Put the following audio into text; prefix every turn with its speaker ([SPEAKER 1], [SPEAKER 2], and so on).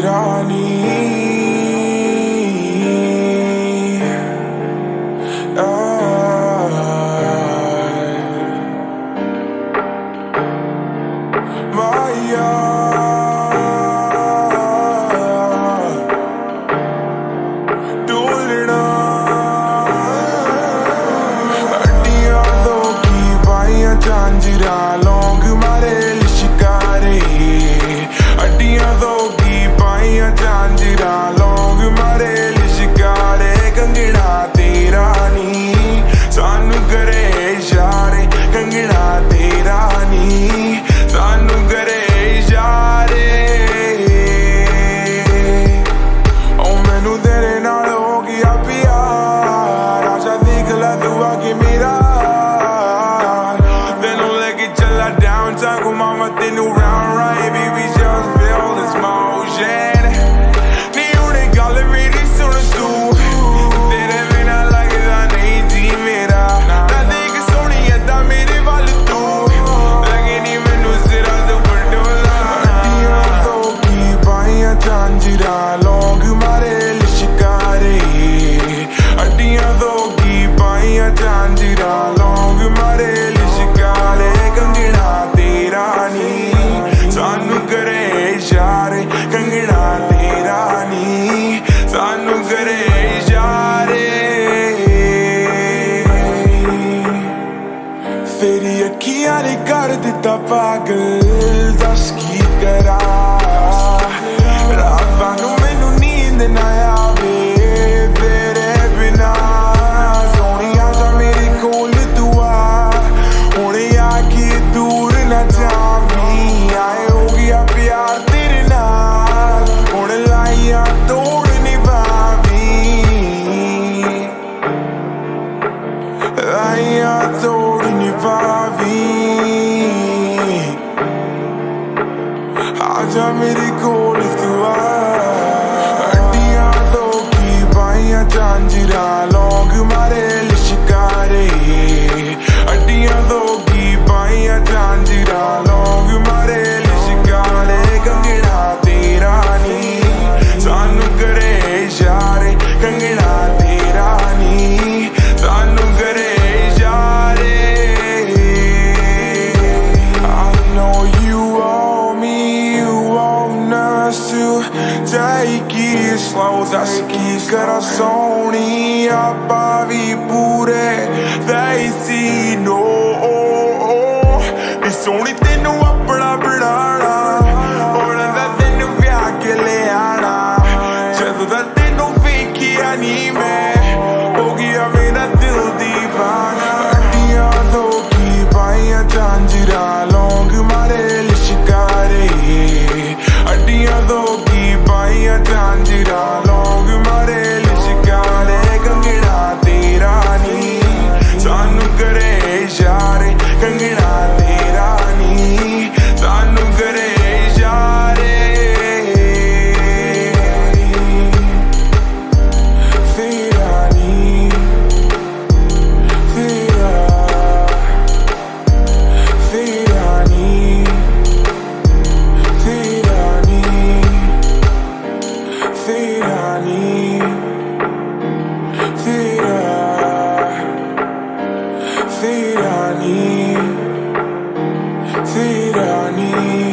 [SPEAKER 1] रानी माया डोलना हड्डियां दो की पाइयां झांझरा लौंग मारे लिशकारे हड्डियां दो की पाइयां झांझरा लौंग मारे लिशकारे कंगना तेरा नी सानू करे इशारे कंगना तेरा नी सानू करे इशारे ओ मैनू तेरे नाल हो गया प्यार आशा देख ला तू आके मेरा तेनू लेके चला डाउनटाउन घुमावा तेनू round right baby just feel this motion नी हुणे गल मेरी सुन तू तेरे बिना लगदा नहीं जी मेरा ना देख सोहणी अद्दा मेरे वल तू लगे नी मैनू सिरा तो बडोला हड्डियां दो की पाइयां झांझरा लौंग मारे लिशकारे हड्डियां दो की पाइयां झांझरा लौंग मारे लिशकारे कंगना तेरा नी सानू करे इशारे कंगना तेरा नी सानू करे इशारे तेरी अखियां ने कर दिता पागल दस की करा रातां नूं मैनू नींद ना आवे तेरे बिना सोहणिया जा मेरे कोल तू आ हुणे आके दूर ना जावी आए हो गया प्यार तेरे नाल हुण लाइयां तोड़ निभावी लाइयां तोड़ निभावी आजा मेरे कोल तू आ हड्डियां दो की पाइयां झांझरा लौंग मारे लिशकारे हड्डियां दो की पाइयां झांझरा लौंग मारे लिशकारे कंगना तेरा नी सानू करे इशारे कंगना तेरा नी सानू करे इशारे I know you want me, you want us to take it slow दस की करा सोहणी आपां भी पूरे देसी नो नी सोहणी तेनू अपना बनाना हुण दा तेनू ब्याह के ले आना जदों दा तेनू वेखिया नी मैं हो गया मेरा दिल दीवाना हड्डियां दो की पाइयां झांझरा लौंग मारे लिशकारे हड्डियां दो की पाइयां झांझरा लौंग मारे लिशकारे कंगना तेरा नी सानू करे इशारे कंगना तेरा नी सानू करे इशारे तेरा नी तेरा तेरा नी तेरा नी तेरा नी तेरा तेरा नी तेरा नी